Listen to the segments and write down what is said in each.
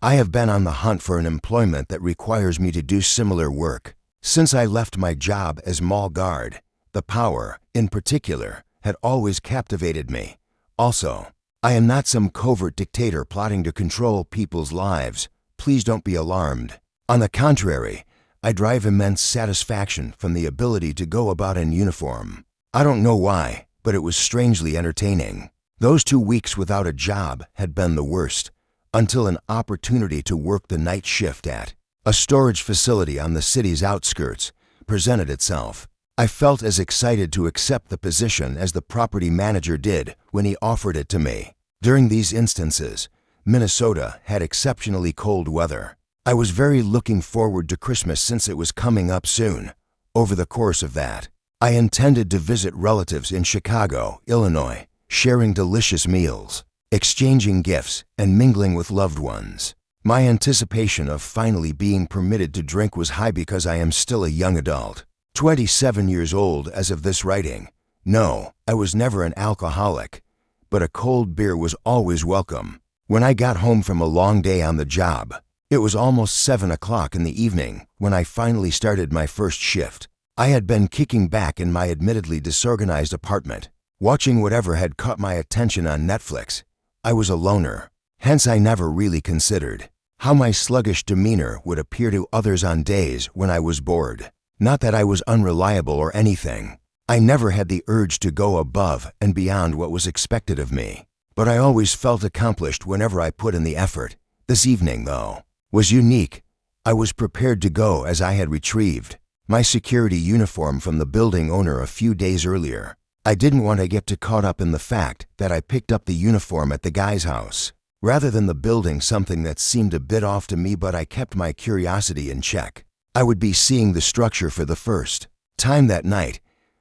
I have been on the hunt for an employment that requires me to do similar work. Since I left my job as mall guard, the power, in particular, had always captivated me. Also, I am not some covert dictator plotting to control people's lives. Please don't be alarmed. On the contrary, I derive immense satisfaction from the ability to go about in uniform. I don't know why, but it was strangely entertaining. Those 2 weeks without a job had been the worst, until an opportunity to work the night shift at a storage facility on the city's outskirts presented itself. I felt as excited to accept the position as the property manager did when he offered it to me. During these instances, Minnesota had exceptionally cold weather. I was very looking forward to Christmas since it was coming up soon. Over the course of that, I intended to visit relatives in Chicago, Illinois, sharing delicious meals, exchanging gifts, and mingling with loved ones. My anticipation of finally being permitted to drink was high because I am still a young adult, 27 years old as of this writing. No, I was never an alcoholic, but a cold beer was always welcome. When I got home from a long day on the job, it was almost 7 o'clock in the evening when I finally started my first shift. I had been kicking back in my admittedly disorganized apartment, watching whatever had caught my attention on Netflix. I was a loner, hence I never really considered how my sluggish demeanor would appear to others on days when I was bored. Not that I was unreliable or anything. I never had the urge to go above and beyond what was expected of me, but I always felt accomplished whenever I put in the effort. This evening, though, was unique. I was prepared to go as I had retrieved my security uniform from the building owner a few days earlier. I didn't want to get too caught up in the fact that I picked up the uniform at the guy's house, rather than the building, something that seemed a bit off to me, but I kept my curiosity in check. I would be seeing the structure for the first time that night.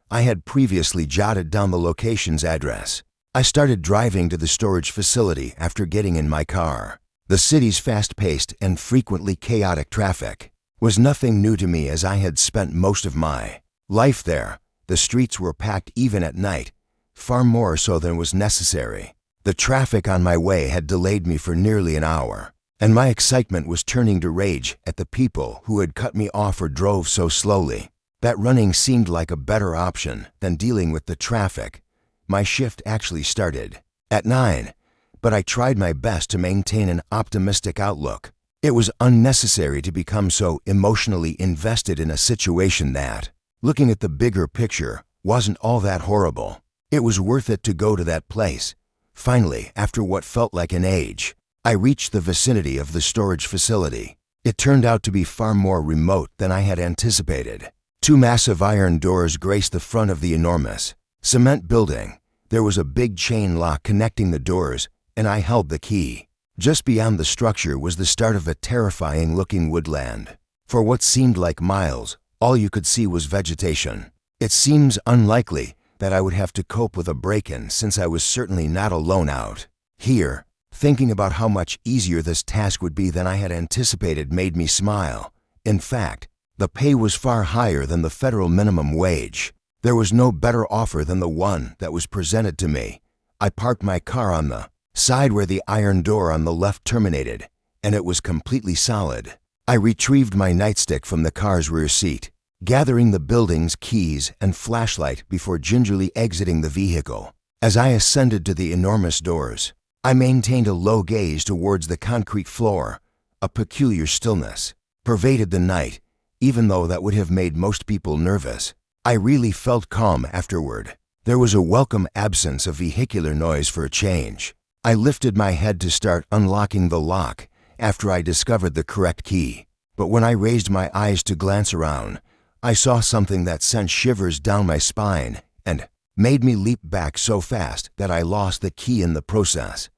I had previously jotted down the location's address. I started driving to the storage facility after getting in my car. The city's fast-paced and frequently chaotic traffic was nothing new to me, as I had spent most of my life there. The streets were packed even at night, far more so than was necessary. The traffic on my way had delayed me for nearly an hour, and my excitement was turning to rage at the people who had cut me off or drove so slowly. That running seemed like a better option than dealing with the traffic. My shift actually started at 9, but I tried my best to maintain an optimistic outlook. It was unnecessary to become so emotionally invested in a situation that, looking at the bigger picture, wasn't all that horrible. It was worth it to go to that place. Finally, after what felt like an age, I reached the vicinity of the storage facility. It turned out to be far more remote than I had anticipated. 2 massive iron doors graced the front of the enormous cement building. There was a big chain lock connecting the doors, and I held the key. Just beyond the structure was the start of a terrifying-looking woodland. For what seemed like miles, all you could see was vegetation. It seems unlikely that I would have to cope with a break-in, since I was certainly not alone out here. Thinking about how much easier this task would be than I had anticipated made me smile. In fact, the pay was far higher than the federal minimum wage. There was no better offer than the one that was presented to me. I parked my car on the side where the iron door on the left terminated, and it was completely solid. I retrieved my nightstick from the car's rear seat, gathering the building's keys and flashlight before gingerly exiting the vehicle. As I ascended to the enormous doors, I maintained a low gaze towards the concrete floor. A peculiar stillness pervaded the night, even though that would have made most people nervous. I really felt calm afterward. There was a welcome absence of vehicular noise for a change. I lifted my head to start unlocking the lock after I discovered the correct key. But when I raised my eyes to glance around, I saw something that sent shivers down my spine and made me leap back so fast that I lost the key in the process.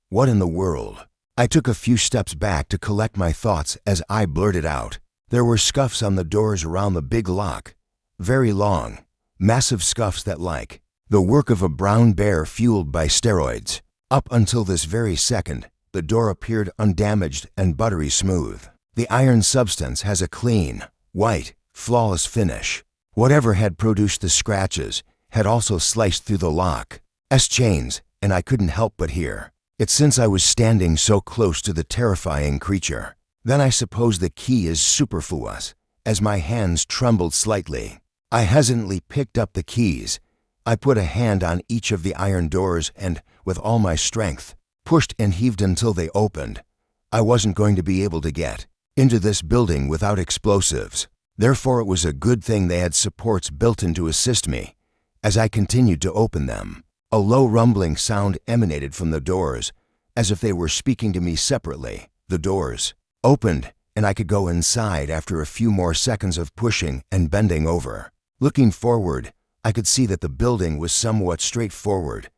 What in the world? I took a few steps back to collect my thoughts as I blurted out. There were scuffs on the doors around the big lock. Very long, massive scuffs that like the work of a brown bear fueled by steroids. Up until this very second, the door appeared undamaged and buttery smooth. The iron substance has a clean, white, flawless finish. Whatever had produced the scratches had also sliced through the lock's chains, and I couldn't help but hear It's since I was standing so close to the terrifying creature. Then I suppose the key is superfluous, as my hands trembled slightly. I hesitantly picked up the keys. I put a hand on each of the iron doors and, with all my strength, pushed and heaved until they opened. I wasn't going to be able to get into this building without explosives. Therefore, it was a good thing they had supports built in to assist me. As I continued to open them, a low rumbling sound emanated from the doors, as if they were speaking to me separately. The doors opened, and I could go inside after a few more seconds of pushing and bending over. Looking forward, I could see that the building was somewhat straightforward.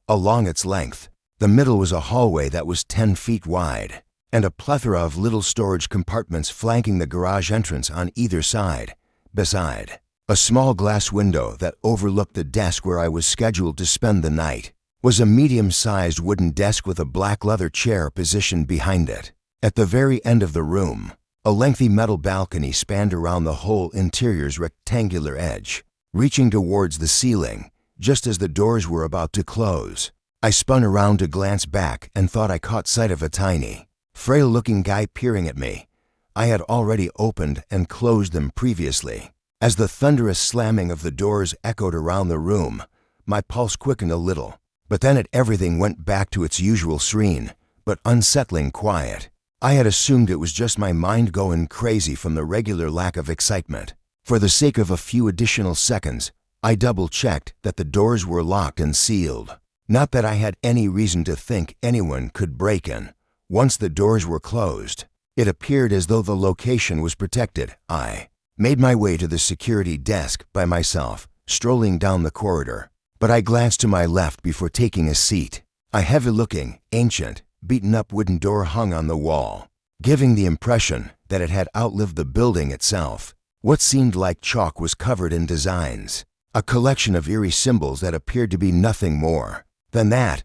Along its length, the middle was a hallway that was 10 feet wide, and a plethora of little storage compartments flanking the garage entrance on either side. Beside, a small glass window that overlooked the desk where I was scheduled to spend the night was a medium-sized wooden desk with a black leather chair positioned behind it. At the very end of the room, a lengthy metal balcony spanned around the whole interior's rectangular edge, reaching towards the ceiling just as the doors were about to close. I spun around to glance back and thought I caught sight of a tiny, frail-looking guy peering at me. I had already opened and closed them previously. As the thunderous slamming of the doors echoed around the room, my pulse quickened a little, but then everything went back to its usual serene but unsettling quiet. I had assumed it was just my mind going crazy from the regular lack of excitement. For the sake of a few additional seconds, I double-checked that the doors were locked and sealed. Not that I had any reason to think anyone could break in. Once the doors were closed, it appeared as though the location was protected. I made my way to the security desk by myself, strolling down the corridor. But I glanced to my left before taking a seat. A heavy-looking, ancient, beaten-up wooden door hung on the wall, giving the impression that it had outlived the building itself. What seemed like chalk was covered in designs, a collection of eerie symbols that appeared to be nothing more than that,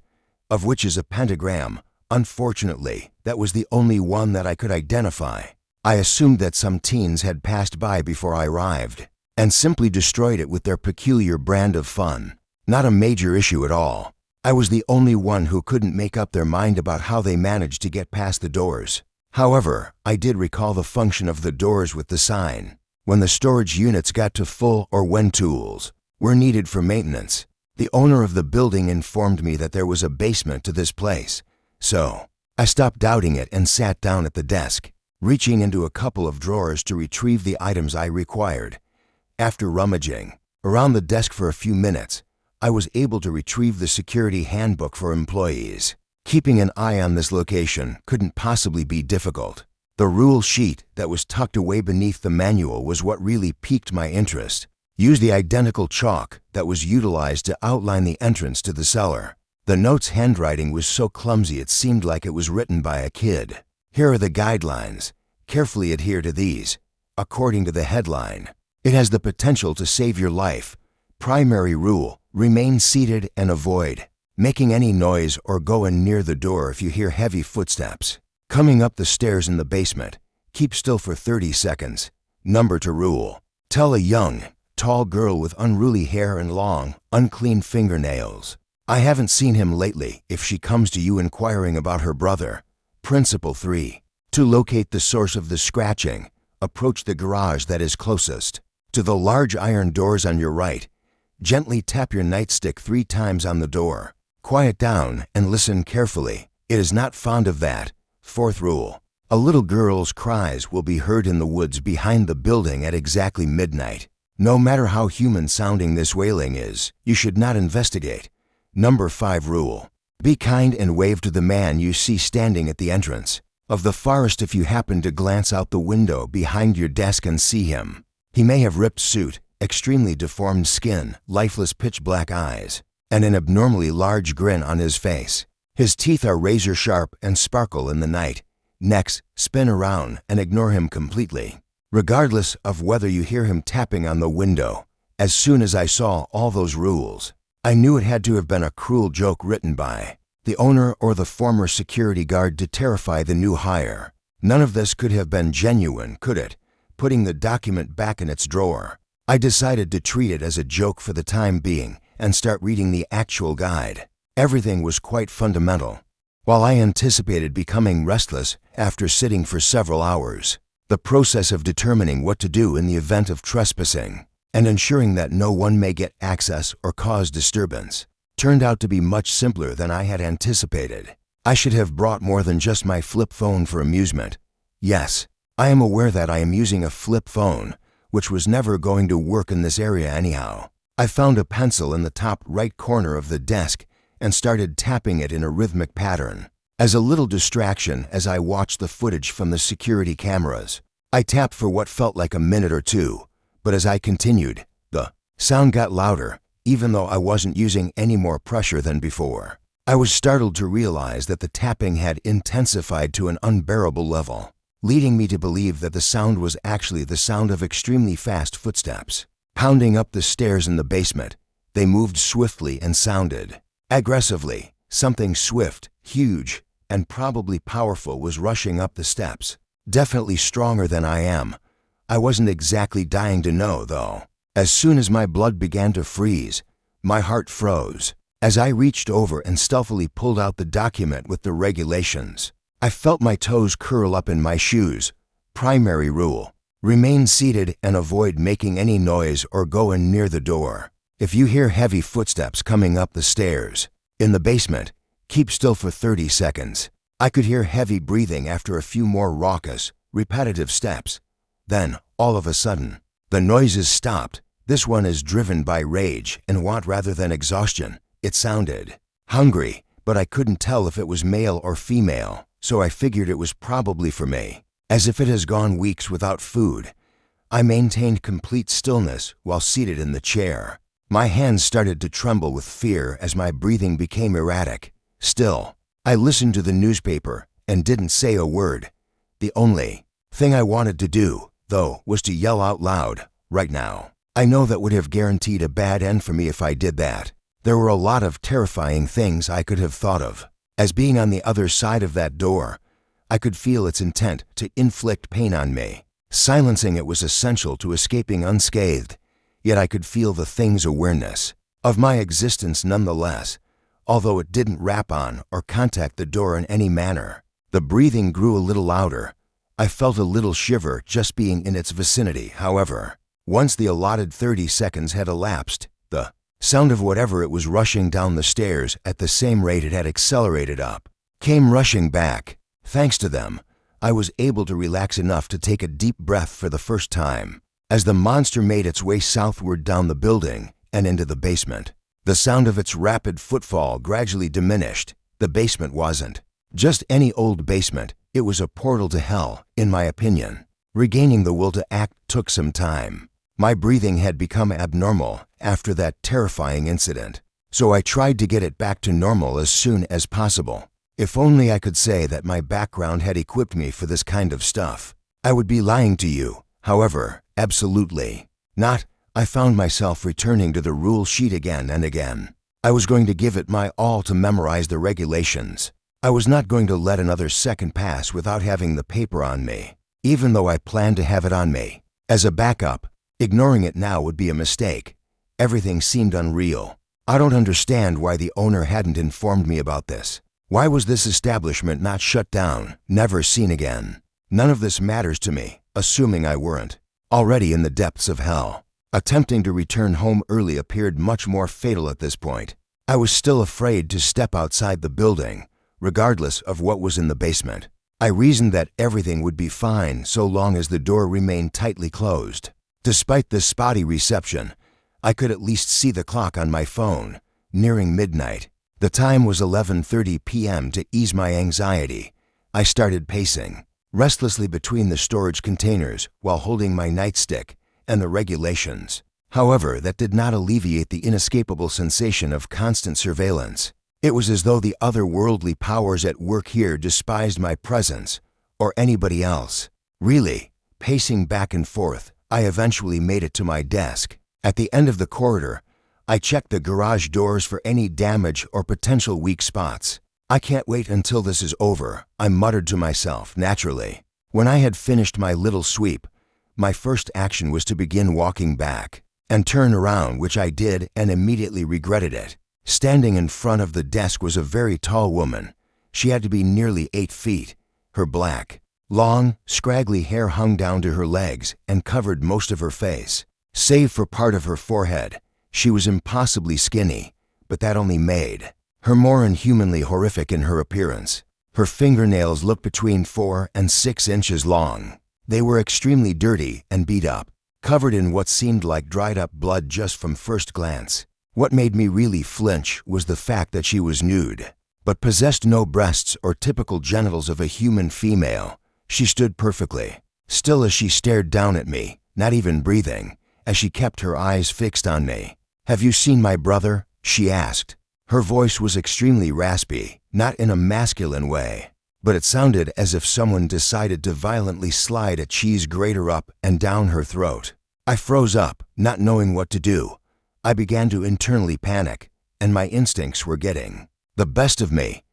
of which is a pentagram. Unfortunately, that was the only one that I could identify. I assumed that some teens had passed by before I arrived, and simply destroyed it with their peculiar brand of fun. Not a major issue at all. I was the only one who couldn't make up their mind about how they managed to get past the doors. However, I did recall the function of the doors with the sign. When the storage units got to full or when tools were needed for maintenance, the owner of the building informed me that there was a basement to this place. So, I stopped doubting it and sat down at the desk, reaching into a couple of drawers to retrieve the items I required. After rummaging around the desk for a few minutes, I was able to retrieve the security handbook for employees. Keeping an eye on this location couldn't possibly be difficult. The rule sheet that was tucked away beneath the manual was what really piqued my interest. Use the identical chalk that was utilized to outline the entrance to the cellar. The note's handwriting was so clumsy it seemed like it was written by a kid. Here are the guidelines. Carefully adhere to these. According to the headline, it has the potential to save your life. Primary rule: remain seated and avoid making any noise or going near the door if you hear heavy footsteps coming up the stairs in the basement. Keep still for 30 seconds. Number to rule: tell a young, tall girl with unruly hair and long, unclean fingernails, "I haven't seen him lately," if she comes to you inquiring about her brother. Principle 3. To locate the source of the scratching, approach the garage that is closest to the large iron doors on your right. Gently tap your nightstick 3 times on the door. Quiet down and listen carefully. It is not fond of that. Fourth rule: a little girl's cries will be heard in the woods behind the building at exactly midnight. No matter how human-sounding this wailing is, you should not investigate. Number 5 rule: be kind and wave to the man you see standing at the entrance of the forest if you happen to glance out the window behind your desk and see him. He may have ripped suit, extremely deformed skin, lifeless pitch-black eyes, and an abnormally large grin on his face. His teeth are razor-sharp and sparkle in the night. Next, spin around and ignore him completely, regardless of whether you hear him tapping on the window. As soon as I saw all those rules, I knew it had to have been a cruel joke written by the owner or the former security guard to terrify the new hire. None of this could have been genuine, could it? Putting the document back in its drawer, I decided to treat it as a joke for the time being and start reading the actual guide. Everything was quite fundamental. While I anticipated becoming restless after sitting for several hours, the process of determining what to do in the event of trespassing and ensuring that no one may get access or cause disturbance turned out to be much simpler than I had anticipated. I should have brought more than just my flip phone for amusement. Yes, I am aware that I am using a flip phone, which was never going to work in this area anyhow. I found a pencil in the top right corner of the desk and started tapping it in a rhythmic pattern. As a little distraction as I watched the footage from the security cameras, I tapped for what felt like a minute or two, but as I continued, the sound got louder, even though I wasn't using any more pressure than before. I was startled to realize that the tapping had intensified to an unbearable level, leading me to believe that the sound was actually the sound of extremely fast footsteps. Pounding up the stairs in the basement, they moved swiftly and sounded aggressively. Something swift, huge, and probably powerful was rushing up the steps. Definitely stronger than I am. I wasn't exactly dying to know, though. As soon as my blood began to freeze, my heart froze. As I reached over and stealthily pulled out the document with the regulations, I felt my toes curl up in my shoes. Primary rule: remain seated and avoid making any noise or going near the door. If you hear heavy footsteps coming up the stairs in the basement, keep still for 30 seconds. I could hear heavy breathing after a few more raucous, repetitive steps. Then, all of a sudden, the noises stopped. This one is driven by rage and want rather than exhaustion. It sounded hungry, but I couldn't tell if it was male or female, so I figured it was probably for me. As if it has gone weeks without food, I maintained complete stillness while seated in the chair. My hands started to tremble with fear as my breathing became erratic. Still, I listened to the newspaper and didn't say a word. The only thing I wanted to do, though, was to yell out loud, right now. I know that would have guaranteed a bad end for me if I did that. There were a lot of terrifying things I could have thought of. As being on the other side of that door, I could feel its intent to inflict pain on me. Silencing it was essential to escaping unscathed, yet I could feel the thing's awareness of my existence nonetheless, although it didn't rap on or contact the door in any manner. The breathing grew a little louder. I felt a little shiver just being in its vicinity. However, once the allotted 30 seconds had elapsed, the sound of whatever it was rushing down the stairs at the same rate it had accelerated up came rushing back. Thanks to them, I was able to relax enough to take a deep breath for the first time. As the monster made its way southward down the building and into the basement, the sound of its rapid footfall gradually diminished. The basement wasn't just any old basement. It was a portal to hell, in my opinion. Regaining the will to act took some time. My breathing had become abnormal after that terrifying incident, so I tried to get it back to normal as soon as possible. If only I could say that my background had equipped me for this kind of stuff. I would be lying to you, however, absolutely not. I found myself returning to the rule sheet again and again. I was going to give it my all to memorize the regulations. I was not going to let another second pass without having the paper on me, even though I planned to have it on me as a backup. Ignoring it now would be a mistake. Everything seemed unreal. I don't understand why the owner hadn't informed me about this. Why was this establishment not shut down, never seen again? None of this matters to me, assuming I weren't already in the depths of hell. Attempting to return home early appeared much more fatal at this point. I was still afraid to step outside the building, regardless of what was in the basement. I reasoned that everything would be fine so long as the door remained tightly closed. Despite the spotty reception, I could at least see the clock on my phone, nearing midnight. The time was 11:30 p.m. To ease my anxiety, I started pacing restlessly between the storage containers while holding my nightstick and the regulations. However, that did not alleviate the inescapable sensation of constant surveillance. It was as though the otherworldly powers at work here despised my presence, or anybody else. Really, pacing back and forth, I eventually made it to my desk. At the end of the corridor, I checked the garage doors for any damage or potential weak spots. I can't wait until this is over, I muttered to myself, naturally. When I had finished my little sweep, my first action was to begin walking back and turn around, which I did and immediately regretted it. Standing in front of the desk was a very tall woman, She had to be nearly 8 feet. Her black, long, scraggly hair hung down to her legs and covered most of her face. Save for part of her forehead, she was impossibly skinny, but that only made her more inhumanly horrific in her appearance. Her fingernails looked between 4 and 6 inches long. They were extremely dirty and beat up, covered in what seemed like dried-up blood just from first glance. What made me really flinch was the fact that she was nude, but possessed no breasts or typical genitals of a human female. She stood perfectly, still as she stared down at me, not even breathing, as she kept her eyes fixed on me. "Have you seen my brother?" she asked. Her voice was extremely raspy, not in a masculine way, but it sounded as if someone decided to violently slide a cheese grater up and down her throat. I froze up, not knowing what to do. I began to internally panic, and my instincts were getting the best of me.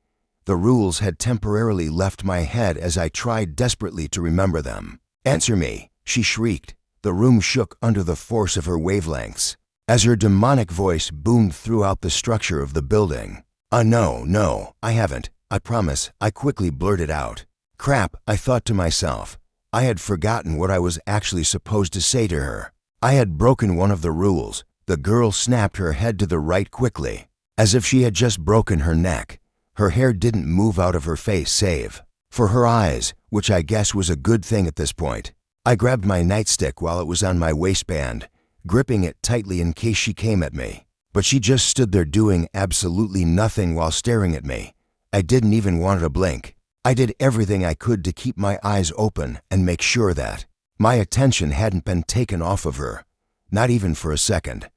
The rules had temporarily left my head as I tried desperately to remember them. "Answer me," she shrieked. The room shook under the force of her wavelengths, as her demonic voice boomed throughout the structure of the building. No, I haven't, I promise," I quickly blurted out. Crap, I thought to myself. I had forgotten what I was actually supposed to say to her. I had broken one of the rules. The girl snapped her head to the right quickly, as if she had just broken her neck. Her hair didn't move out of her face save for her eyes, which I guess was a good thing at this point. I grabbed my nightstick while it was on my waistband, gripping it tightly in case she came at me. But she just stood there doing absolutely nothing while staring at me. I didn't even want to blink. I did everything I could to keep my eyes open and make sure that my attention hadn't been taken off of her, not even for a second.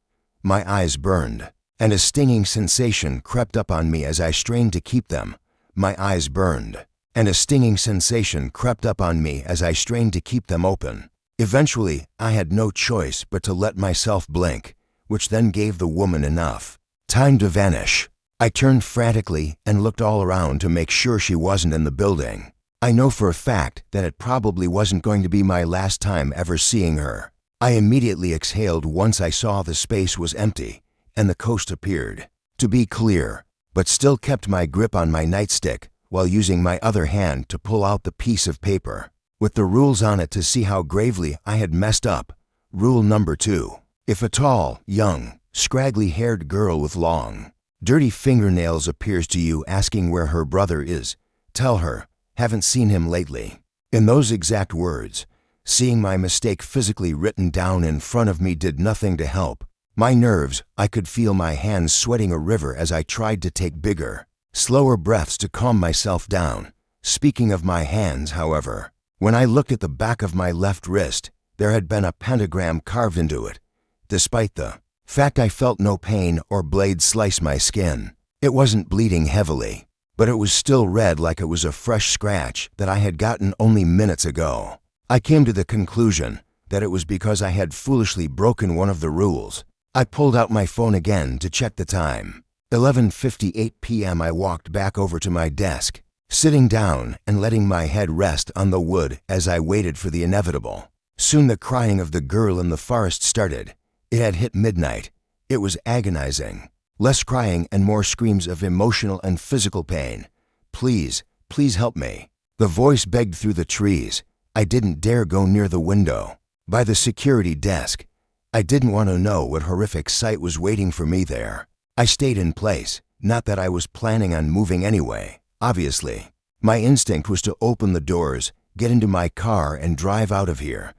My eyes burned, and a stinging sensation crept up on me as I strained to keep them. My eyes burned, and a stinging sensation crept up on me as I strained to keep them open. Eventually, I had no choice but to let myself blink, which then gave the woman enough time to vanish. I turned frantically and looked all around to make sure she wasn't in the building. I know for a fact that it probably wasn't going to be my last time ever seeing her. I immediately exhaled once I saw the space was empty and the coast appeared to be clear, but still kept my grip on my nightstick while using my other hand to pull out the piece of paper with the rules on it to see how gravely I had messed up. Rule number 2. If a tall, young, scraggly-haired girl with long, dirty fingernails appears to you asking where her brother is, tell her, "Haven't seen him lately." In those exact words, seeing my mistake physically written down in front of me did nothing to help. My nerves, I could feel my hands sweating a river as I tried to take bigger, slower breaths to calm myself down. Speaking of my hands, however, when I looked at the back of my left wrist, there had been a pentagram carved into it. Despite the fact I felt no pain or blade slice my skin, it wasn't bleeding heavily, but it was still red like it was a fresh scratch that I had gotten only minutes ago. I came to the conclusion that it was because I had foolishly broken one of the rules. I pulled out my phone again to check the time. 11:58 p.m. I walked back over to my desk, sitting down and letting my head rest on the wood as I waited for the inevitable. Soon the crying of the girl in the forest started. It had hit midnight. It was agonizing. Less crying and more screams of emotional and physical pain. "Please, please help me." The voice begged through the trees. I didn't dare go near the window by the security desk. I didn't want to know what horrific sight was waiting for me there. I stayed in place, not that I was planning on moving anyway, obviously. My instinct was to open the doors, get into my car and drive out of here.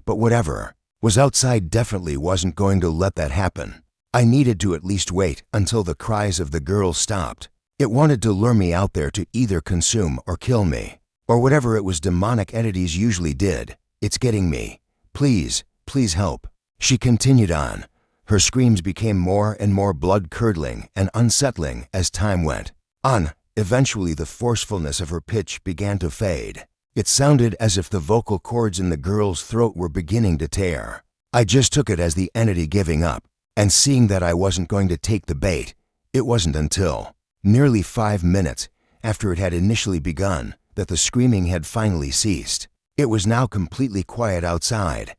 But whatever was outside definitely wasn't going to let that happen. I needed to at least wait until the cries of the girl stopped. It wanted to lure me out there to either consume or kill me, or whatever it was demonic entities usually did. "It's getting me. Please, please help." She continued on. Her screams became more and more blood-curdling and unsettling as time went on. Eventually, the forcefulness of her pitch began to fade. It sounded as if the vocal cords in the girl's throat were beginning to tear. I just took it as the entity giving up, and seeing that I wasn't going to take the bait. It wasn't until nearly 5 minutes after it had initially begun that the screaming had finally ceased. It was now completely quiet outside,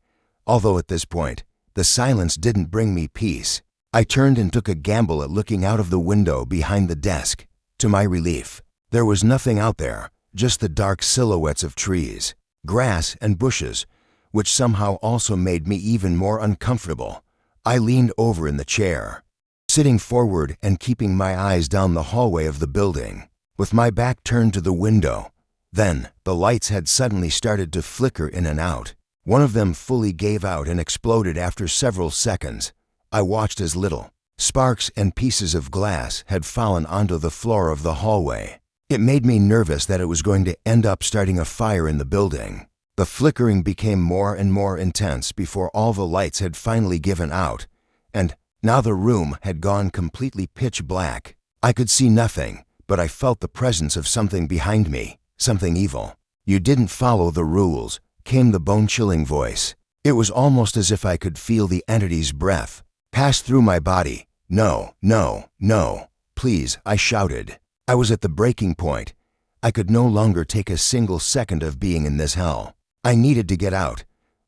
although at this point, the silence didn't bring me peace. I turned and took a gamble at looking out of the window behind the desk. To my relief, There was nothing out there, just the dark silhouettes of trees, grass, and bushes, which somehow also made me even more uncomfortable. I leaned over in the chair, sitting forward and keeping my eyes down the hallway of the building, with my back turned to the window. Then, the lights had suddenly started to flicker in and out. One of them fully gave out and exploded after several seconds. I watched as little sparks and pieces of glass had fallen onto the floor of the hallway. It made me nervous that it was going to end up starting a fire in the building. The flickering became more and more intense before all the lights had finally given out, and now the room had gone completely pitch black. I could see nothing, but I felt the presence of something behind me, something evil. "You didn't follow the rules," came the bone-chilling voice. It was almost as if I could feel the entity's breath pass through my body. "No, no, no, please," I shouted. I was at the breaking point. I could no longer take a single second of being in this hell. I needed to get out.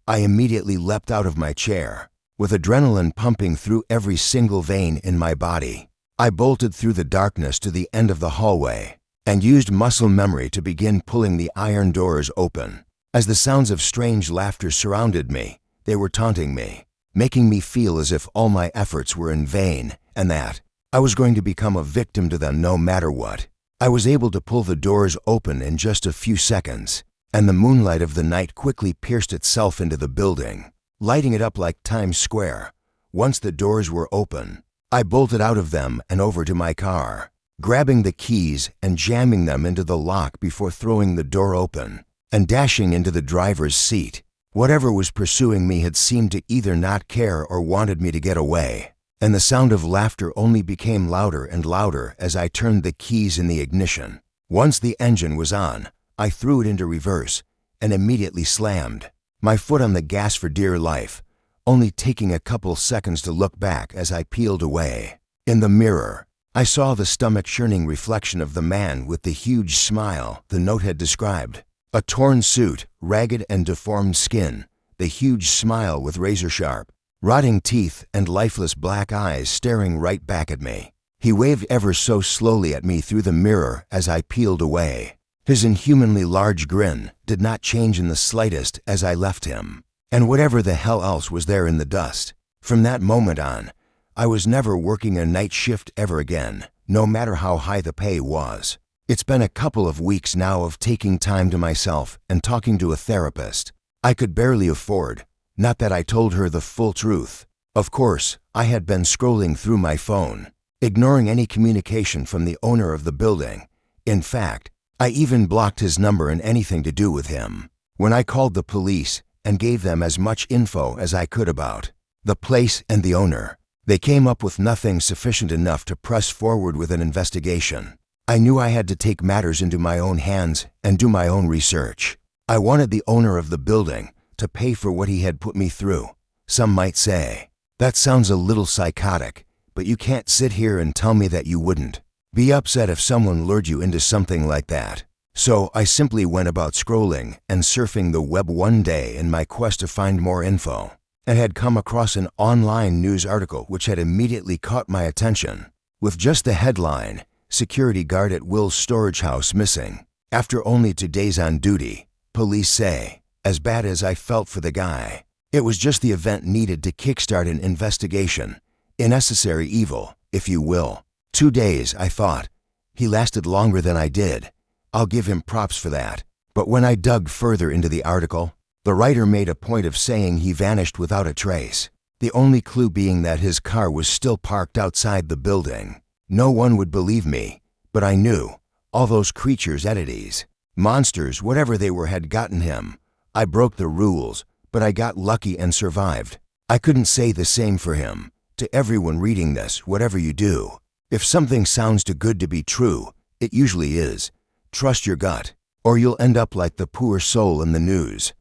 I immediately leapt out of my chair, with adrenaline pumping through every single vein in my body. I bolted through the darkness to the end of the hallway and used muscle memory to begin pulling the iron doors open. As the sounds of strange laughter surrounded me, they were taunting me, making me feel as if all my efforts were in vain and that I was going to become a victim to them no matter what. I was able to pull the doors open in just a few seconds, and the moonlight of the night quickly pierced itself into the building, lighting it up like Times Square. Once the doors were open, I bolted out of them and over to my car, grabbing the keys and jamming them into the lock before throwing the door open and dashing into the driver's seat. Whatever was pursuing me had seemed to either not care or wanted me to get away, and the sound of laughter only became louder and louder as I turned the keys in the ignition. Once the engine was on, I threw it into reverse and immediately slammed my foot on the gas for dear life, only taking a couple seconds to look back as I peeled away. In the mirror, I saw the stomach-churning reflection of the man with the huge smile the note had described. A torn suit, ragged and deformed skin, the huge smile with razor-sharp, rotting teeth and lifeless black eyes staring right back at me. He waved ever so slowly at me through the mirror as I peeled away. His inhumanly large grin did not change in the slightest as I left him, and whatever the hell else was there in the dust. From that moment on, I was never working a night shift ever again, no matter how high the pay was. It's been a couple of weeks now of taking time to myself and talking to a therapist. I could barely afford, not that I told her the full truth. Of course, I had been scrolling through my phone, ignoring any communication from the owner of the building. In fact, I even blocked his number and anything to do with him. When I called the police and gave them as much info as I could about the place and the owner, they came up with nothing sufficient enough to press forward with an investigation. I knew I had to take matters into my own hands and do my own research. I wanted the owner of the building to pay for what he had put me through. Some might say, that sounds a little psychotic, but you can't sit here and tell me that you wouldn't be upset if someone lured you into something like that. So I simply went about scrolling and surfing the web one day in my quest to find more info, and had come across an online news article which had immediately caught my attention. With just the headline, "Security guard at Will's storage house missing after only 2 days on duty," police say. As bad as I felt for the guy, it was just the event needed to kickstart an investigation, a necessary evil, if you will. 2 days, I thought. He lasted longer than I did. I'll give him props for that. But when I dug further into the article, the writer made a point of saying he vanished without a trace, the only clue being that his car was still parked outside the building. No one would believe me, but I knew. All those creatures, entities, monsters, whatever they were, had gotten him. I broke the rules, but I got lucky and survived. I couldn't say the same for him. To everyone reading this, whatever you do, if something sounds too good to be true, it usually is. Trust your gut, or you'll end up like the poor soul in the news.